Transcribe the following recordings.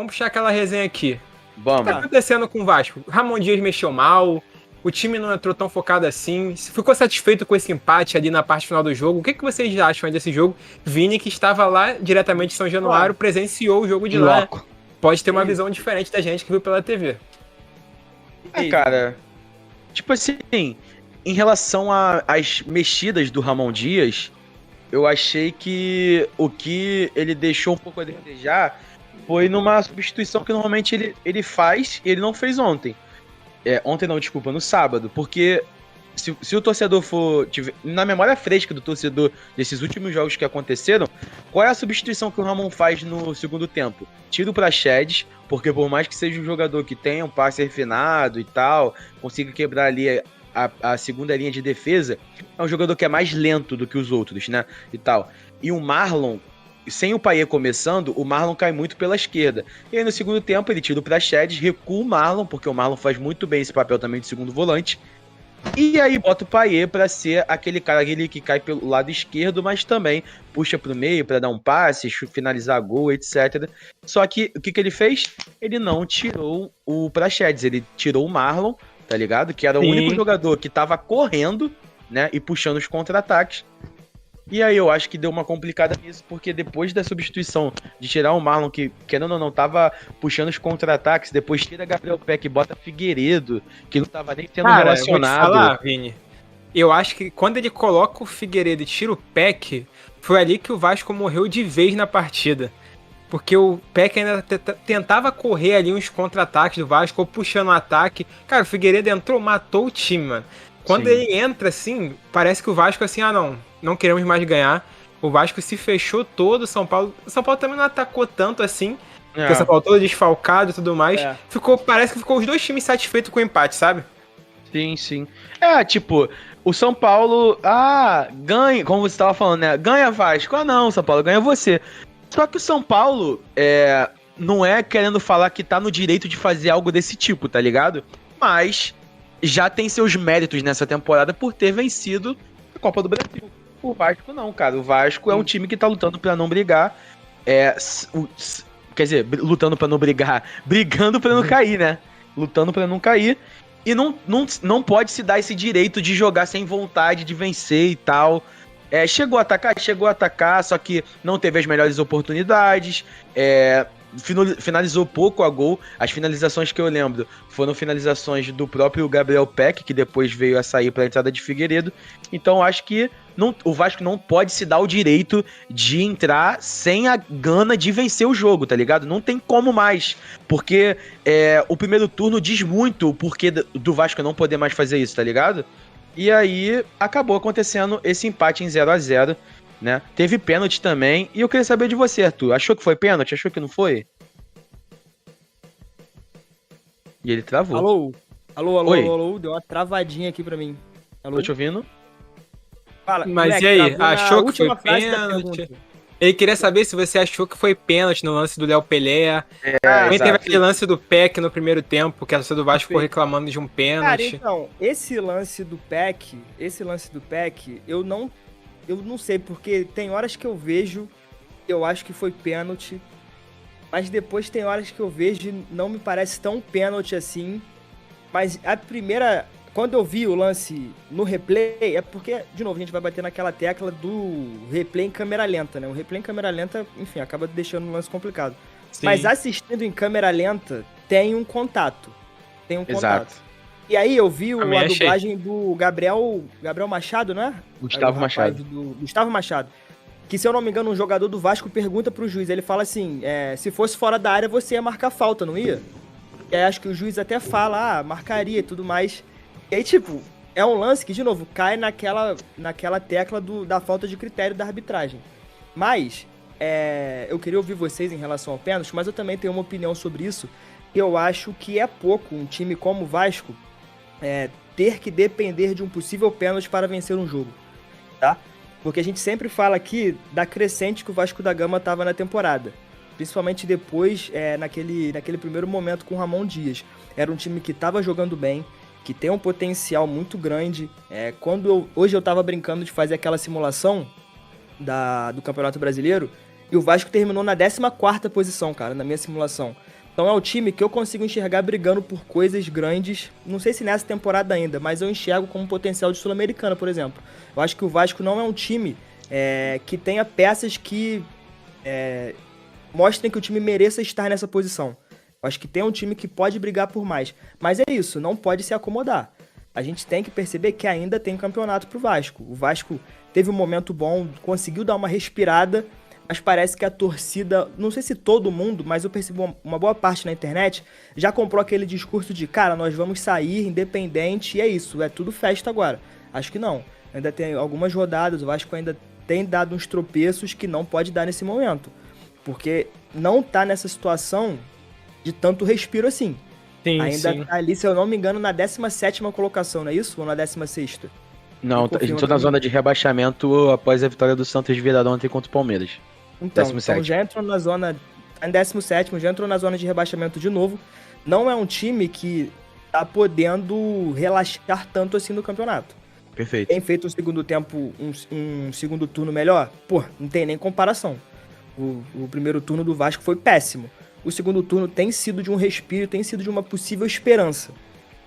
Vamos puxar aquela resenha aqui. O que tá Vamos. acontecendo com o Vasco? Ramon Dias mexeu mal, o time não entrou tão focado assim. Se ficou satisfeito com esse empate ali na parte final do jogo, o que vocês acham aí desse jogo? Vini, que estava lá diretamente em São Januário, presenciou o jogo de lá. Loco. Pode ter uma visão diferente da gente que viu pela TV. Cara, tipo assim, em relação às mexidas do Ramon Dias, eu achei que o que ele deixou um pouco a desejar foi numa substituição que normalmente ele faz e ele não fez ontem. Ontem não, desculpa, no sábado, porque se o torcedor tiver na memória fresca do torcedor desses últimos jogos que aconteceram, qual é a substituição que o Ramon faz no segundo tempo? Tira o Praxedes, porque por mais que seja um jogador que tenha um passe refinado e tal, consiga quebrar ali a segunda linha de defesa, é um jogador que é mais lento do que os outros, né, e tal. E o Marlon, sem o Payet começando, o Marlon cai muito pela esquerda. E aí no segundo tempo ele tira o Praxedes, recua o Marlon, porque o Marlon faz muito bem esse papel também de segundo volante. E aí bota o Payet pra ser aquele cara que cai pelo lado esquerdo, mas também puxa pro meio pra dar um passe, finalizar gol, etc. Só que o que ele fez? Ele não tirou o Praxedes, ele tirou o Marlon, tá ligado? Que era o único jogador que tava correndo, né, e puxando os contra-ataques. E aí eu acho que deu uma complicada nisso, porque depois da substituição de tirar o Marlon, que querendo ou não, tava puxando os contra-ataques, depois tira Gabriel Peck e bota Figueiredo, que não tava nem sendo relacionado. Vou te falar, Vini, eu acho que quando ele coloca o Figueiredo e tira o Peck, foi ali que o Vasco morreu de vez na partida. Porque o Peck ainda tentava correr ali uns contra-ataques do Vasco, ou puxando o ataque. Cara, o Figueiredo entrou, matou o time, mano. Quando ele entra, assim, parece que o Vasco, assim, não queremos mais ganhar. O Vasco se fechou todo, o São Paulo também não atacou tanto assim, porque o São Paulo todo desfalcado e tudo mais. Parece que ficou os dois times satisfeitos com o empate, sabe? Sim. Tipo, o São Paulo, ganha, como você tava falando, né? Ganha Vasco. Não, São Paulo, ganha você. Só que o São Paulo não é querendo falar que tá no direito de fazer algo desse tipo, tá ligado? Mas já tem seus méritos nessa temporada por ter vencido a Copa do Brasil. O Vasco não, cara. O Vasco é um time que tá lutando pra não brigar. Quer dizer, lutando pra não brigar. Brigando pra não cair, né? Lutando pra não cair. E não pode se dar esse direito de jogar sem vontade de vencer e tal. Chegou a atacar, só que não teve as melhores oportunidades. Finalizou pouco a gol. As finalizações que eu lembro foram finalizações do próprio Gabriel Peck, que depois veio a sair para a entrada de Figueiredo. Então acho que o Vasco não pode se dar o direito de entrar sem a gana de vencer o jogo, tá ligado? Não tem como mais, porque o primeiro turno diz muito o porquê do Vasco não poder mais fazer isso, tá ligado? E aí acabou acontecendo esse empate em 0-0, né? Teve pênalti também. E eu queria saber de você, Arthur. Achou que foi pênalti? Achou que não foi? E ele travou. Alô. Deu uma travadinha aqui pra mim. Alô? Tô te ouvindo? Fala, Mas moleque, e aí? travou Achou na que foi última frase da pênalti? pergunta. Ele queria saber se você achou que foi pênalti no lance do Léo Pelé. Também teve aquele lance do Peck no primeiro tempo, que a torcida do Vasco ficou reclamando de um Cara, pênalti. então, esse lance do Peck, eu não sei, porque tem horas que eu vejo, eu acho que foi pênalti, mas depois tem horas que eu vejo e não me parece tão pênalti assim. Mas a primeira, quando eu vi o lance no replay, é porque, de novo, a gente vai bater naquela tecla do replay em câmera lenta, né? O replay em câmera lenta, enfim, acaba deixando o lance complicado. Sim. Mas assistindo em câmera lenta, tem um contato. Exato. E aí eu vi Também a achei. dublagem do Gabriel Machado, não é? Gustavo O rapaz Gustavo Machado. Que, se eu não me engano, um jogador do Vasco pergunta pro juiz. Ele fala assim, se fosse fora da área, você ia marcar falta, não ia? E aí acho que o juiz até fala, marcaria e tudo mais. E aí, tipo, é um lance que, de novo, cai naquela tecla da falta de critério da arbitragem. Mas, eu queria ouvir vocês em relação ao pênalti, mas eu também tenho uma opinião sobre isso. Eu acho que é pouco um time como o Vasco ter que depender de um possível pênalti para vencer um jogo, tá? Porque a gente sempre fala aqui da crescente que o Vasco da Gama estava na temporada. Principalmente depois, naquele primeiro momento com o Ramon Dias. Era um time que estava jogando bem, que tem um potencial muito grande. Hoje eu estava brincando de fazer aquela simulação do Campeonato Brasileiro, E o Vasco terminou na 14ª posição, cara, na minha simulação. Então é o time que eu consigo enxergar brigando por coisas grandes. Não sei se nessa temporada ainda, mas eu enxergo como potencial de Sul-Americana, por exemplo. Eu acho que o Vasco não é um time que tenha peças que mostrem que o time mereça estar nessa posição. Eu acho que tem um time que pode brigar por mais. Mas é isso, não pode se acomodar. A gente tem que perceber que ainda tem campeonato pro Vasco. O Vasco teve um momento bom, conseguiu dar uma respirada, mas parece que a torcida, não sei se todo mundo, mas eu percebi uma boa parte na internet, já comprou aquele discurso de, cara, nós vamos sair independente e é isso, é tudo festa agora. Acho que não. Ainda tem algumas rodadas, o Vasco ainda tem dado uns tropeços que não pode dar nesse momento. Porque não tá nessa situação de tanto respiro assim. Sim, ainda sim. tá ali, se eu não me engano, na 17ª colocação, não é isso? Ou na 16ª? Não, a gente tá na zona de rebaixamento após a vitória do Santos de virada ontem contra o Palmeiras. Então 17º. já entrou na zona. Em 17º, já entrou na zona de rebaixamento de novo. Não é um time que tá podendo relaxar tanto assim no campeonato. Perfeito. Tem feito um segundo tempo, um segundo turno melhor? Pô, não tem nem comparação. O primeiro turno do Vasco foi péssimo. O segundo turno tem sido de um respiro, tem sido de uma possível esperança.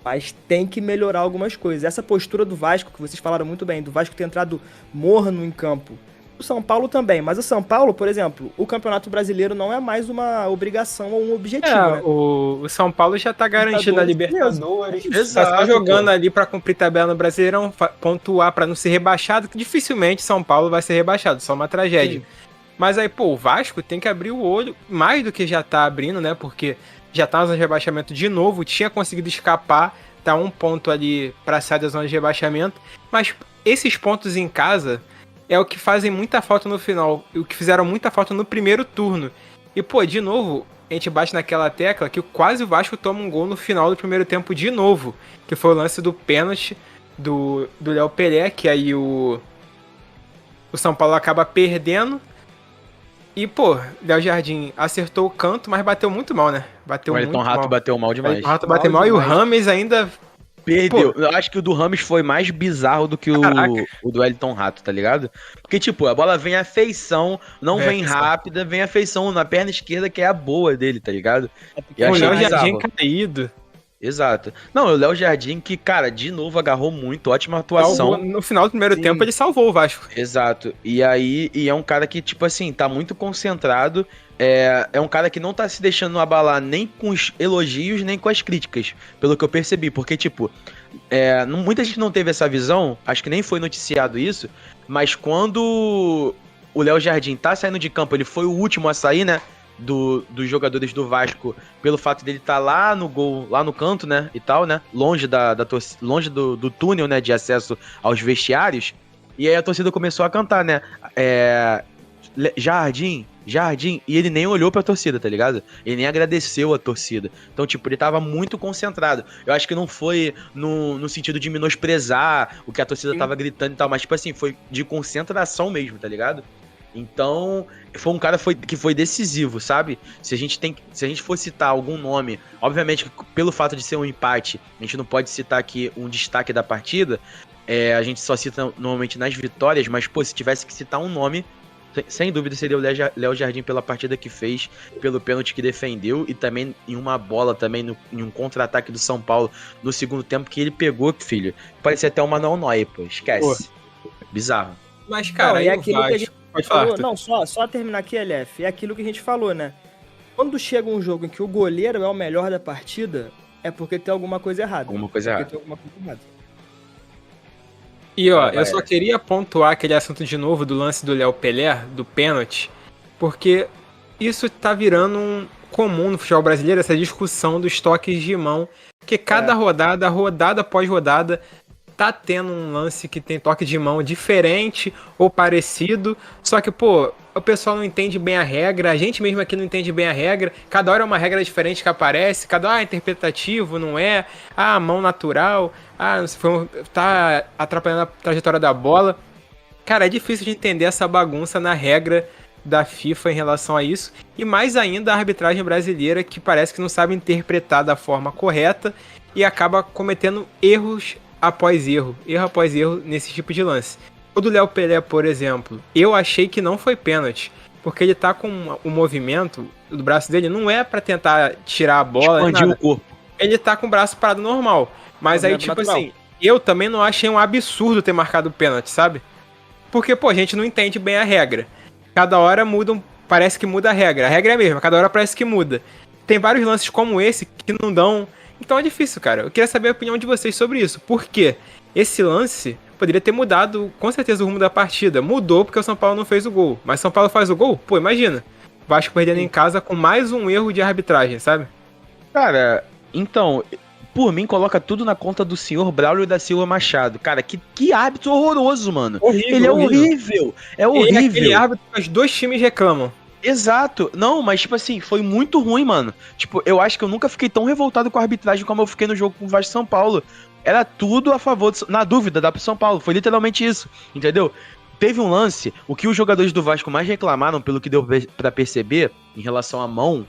Mas tem que melhorar algumas coisas. Essa postura do Vasco, que vocês falaram muito bem, do Vasco ter entrado morno em campo. O São Paulo também, mas o São Paulo, por exemplo, o Campeonato Brasileiro não é mais uma obrigação ou um objetivo, né? O São Paulo já tá garantido na Libertadores. Exato, Tá jogando ali pra cumprir tabela no Brasileirão, pontuar pra não ser rebaixado, que dificilmente São Paulo vai ser rebaixado, só uma tragédia. Sim. Mas aí, pô, o Vasco tem que abrir o olho, mais do que já tá abrindo, né? Porque já tá na zona de rebaixamento de novo, tinha conseguido escapar, tá um ponto ali pra sair da zona de rebaixamento. Mas esses pontos em casa é o que fazem muita falta no final, o que fizeram muita falta no primeiro turno. E, pô, de novo, a gente bate naquela tecla que quase o Vasco toma um gol no final do primeiro tempo de novo, que foi o lance do pênalti do Léo Pelé, que aí o São Paulo acaba perdendo. E, pô, Léo Jardim acertou o canto, mas bateu muito mal, né? Bateu muito mal. O Elton Rato bateu mal demais. O Elton Rato bateu mal e o Rames ainda... Perdeu. Pô, eu acho que o do Rames foi mais bizarro do que o do Elton Rato, tá ligado? Porque, tipo, a bola vem à feição, não vem rápida, vem à feição na perna esquerda, que é a boa dele, tá ligado? O Léo Jardim caído. Exato. Não, o Léo Jardim que, cara, de novo agarrou muito, ótima atuação. No final do primeiro tempo ele salvou o Vasco. Exato. E aí, é um cara que, tipo assim, tá muito concentrado. É um cara que não tá se deixando abalar nem com os elogios, nem com as críticas, pelo que eu percebi. Porque, tipo, muita gente não teve essa visão, acho que nem foi noticiado isso, mas quando o Léo Jardim tá saindo de campo, ele foi o último a sair, né? Dos jogadores do Vasco, pelo fato dele estar lá no gol, lá no canto, né, e tal, né, longe longe do túnel, né, de acesso aos vestiários, e aí a torcida começou a cantar, né, Jardim, e ele nem olhou pra torcida, tá ligado? Ele nem agradeceu a torcida. Então, tipo, ele tava muito concentrado. Eu acho que não foi no sentido de menosprezar o que a torcida tava gritando e tal, mas, tipo assim, foi de concentração mesmo, tá ligado? Então, foi um cara que foi decisivo, sabe? Se a gente for citar algum nome, obviamente, pelo fato de ser um empate, a gente não pode citar aqui um destaque da partida, a gente só cita normalmente nas vitórias, mas, pô, se tivesse que citar um nome, sem dúvida seria o Léo Jardim pela partida que fez, pelo pênalti que defendeu e também em uma bola, também em um contra-ataque do São Paulo no segundo tempo que ele pegou, filho. Parecia até o Manuel Neuer, pô, esquece. Pô. Bizarro. Mas, cara, não, é aquilo que a gente pode falar, falou, não, só terminar aqui, LF, é aquilo que a gente falou, né? Quando chega um jogo em que o goleiro é o melhor da partida, é porque tem alguma coisa errada. E, ó, eu só queria pontuar aquele assunto de novo do lance do Léo Pelé, do pênalti, porque isso tá virando um comum no futebol brasileiro, essa discussão dos toques de mão, que cada rodada após rodada, tá tendo um lance que tem toque de mão diferente ou parecido, só que, pô, o pessoal não entende bem a regra, a gente mesmo aqui não entende bem a regra, cada hora é uma regra diferente que aparece, cada hora é interpretativo, não é? Mão natural, tá atrapalhando a trajetória da bola. Cara, é difícil de entender essa bagunça na regra da FIFA em relação a isso, e mais ainda a arbitragem brasileira, que parece que não sabe interpretar da forma correta e acaba cometendo erro após erro nesse tipo de lance. O do Léo Pelé, por exemplo, eu achei que não foi pênalti. porque ele tá com o movimento do braço dele, não é pra tentar tirar a bola, Expandir nada. o corpo. Ele tá com o braço parado normal. Mas aí, tipo natural. assim, eu também não achei um absurdo ter marcado o pênalti, sabe? Porque, pô, a gente não entende bem a regra. Cada hora parece que muda a regra. A regra é a mesma, cada hora parece que muda. Tem vários lances como esse que não dão. Então é difícil, cara. Eu queria saber a opinião de vocês sobre isso. Por quê? Esse lance poderia ter mudado, com certeza, o rumo da partida. Mudou porque o São Paulo não fez o gol. Mas São Paulo faz o gol? Pô, imagina. Vasco perdendo em casa com mais um erro de arbitragem, sabe? Cara, então, por mim, coloca tudo na conta do senhor Braulio da Silva Machado. Cara, que árbitro horroroso, mano. Horrível, Ele é horrível. horrível. É Ele é horrível. aquele árbitro que os dois times reclamam. Exato. Não, mas tipo assim, foi muito ruim, mano. Tipo, eu acho que eu nunca fiquei tão revoltado com a arbitragem como eu fiquei no jogo com o Vasco e São Paulo. Era tudo a favor, na dúvida, dá pro São Paulo. Foi literalmente isso, entendeu? Teve um lance, o que os jogadores do Vasco mais reclamaram, pelo que deu pra perceber, em relação à mão,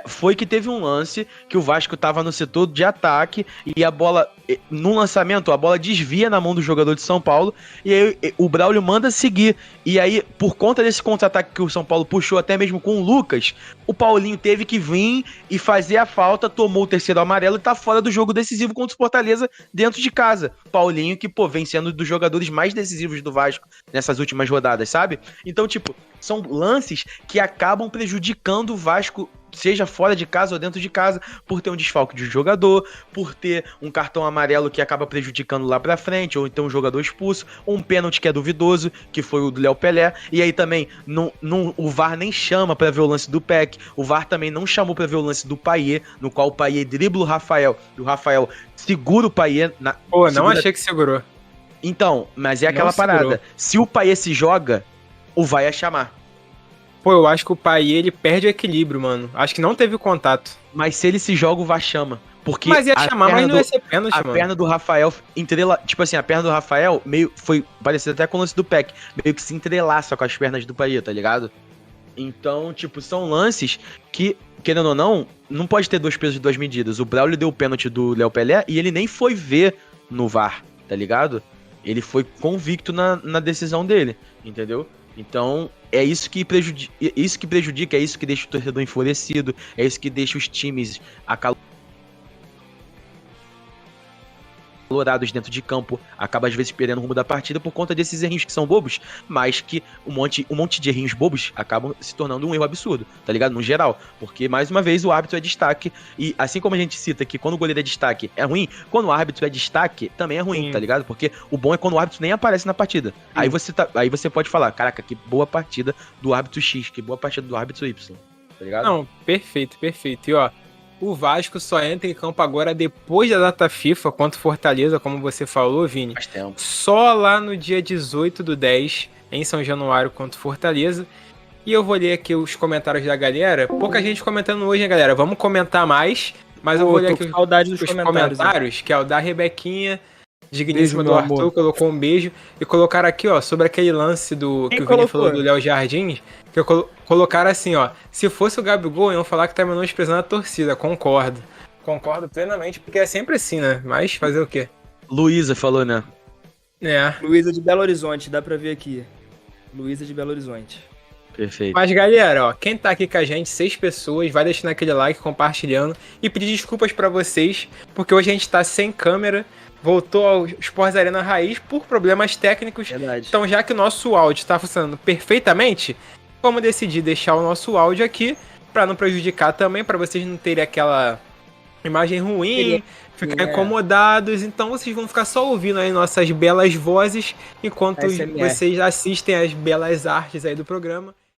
foi que teve um lance que o Vasco tava no setor de ataque e a bola, no lançamento, a bola desvia na mão do jogador de São Paulo e aí o Braulio manda seguir. E aí, por conta desse contra-ataque que o São Paulo puxou, até mesmo com o Lucas, o Paulinho teve que vir e fazer a falta, tomou o terceiro amarelo e tá fora do jogo decisivo contra o Fortaleza dentro de casa. Paulinho que, pô, vem sendo dos jogadores mais decisivos do Vasco nessas últimas rodadas, sabe? Então, tipo, são lances que acabam prejudicando o Vasco, seja fora de casa ou dentro de casa, por ter um desfalque de jogador, por ter um cartão amarelo que acaba prejudicando lá pra frente, ou então um jogador expulso, ou um pênalti que é duvidoso, que foi o do Léo Pelé, e aí também o VAR nem chama pra ver o lance do Peck, o VAR também não chamou pra ver o lance do Payet, no qual o Payet dribla o Rafael, e o Rafael segura o Payet na... Pô, não achei que segurou. Então, mas é Não aquela segurou. parada, se o Payet se joga, o VAR ia chamar. Pô, eu acho que o Payet, ele perde o equilíbrio, mano. Acho que não teve contato. Mas se ele se joga, o VAR chama. Porque Mas ia a chamar, perna mas não ia ser pênalti, a mano. perna do Rafael tipo assim, a perna do Rafael meio foi parecido até com o lance do Peck, meio que se entrelaça com as pernas do Payet, tá ligado? Então, tipo, são lances que, querendo ou não pode ter dois pesos e duas medidas. O Braulio deu o pênalti do Léo Pelé e ele nem foi ver no VAR, tá ligado? Ele foi convicto na decisão dele, entendeu? Então, é isso que prejudica, é isso que deixa o torcedor enfurecido, é isso que deixa os times acalorados dentro de campo, acaba às vezes perdendo o rumo da partida por conta desses errinhos que são bobos, mas que um monte de errinhos bobos acabam se tornando um erro absurdo, tá ligado? No geral, porque mais uma vez o árbitro é destaque, e assim como a gente cita que quando o goleiro é destaque é ruim, quando o árbitro é destaque também é ruim, Sim. tá ligado? Porque o bom é quando o árbitro nem aparece na partida. Aí você pode falar, caraca, que boa partida do árbitro X, que boa partida do árbitro Y, tá ligado? Não, perfeito. E ó, o Vasco só entra em campo agora depois da data FIFA contra o Fortaleza, como você falou, Vini. Faz tempo. Só lá no dia 18/10, em São Januário, contra o Fortaleza. E eu vou ler aqui os comentários da galera. Pouca gente comentando hoje, hein, galera? Vamos comentar mais. Mas eu Pô, vou ler tô aqui com saudade dos os comentários, comentários, que é o da Rebequinha, digníssima Beijo, do meu Arthur, amor. colocou um beijo. E colocaram aqui, ó, sobre aquele lance que o Vini colocou? falou do Léo Jardim, que colocaram assim, ó, se fosse o Gabigol, iam falar que tá menosprezando a torcida. Concordo plenamente, porque é sempre assim, né? Mas fazer o quê? Luísa falou, né? É. Luísa de Belo Horizonte, dá pra ver aqui. Luísa de Belo Horizonte. Perfeito. Mas galera, ó, quem tá aqui com a gente, 6 pessoas, vai deixando aquele like, compartilhando e pedir desculpas pra vocês, porque hoje a gente tá sem câmera, voltou ao Sports Arena Raiz por problemas técnicos. Verdade. Então, já que o nosso áudio tá funcionando perfeitamente, vamos decidir deixar o nosso áudio aqui pra não prejudicar também, pra vocês não terem aquela imagem ruim, ficar incomodados. Então vocês vão ficar só ouvindo aí nossas belas vozes enquanto ASMR. vocês assistem as belas artes aí do programa.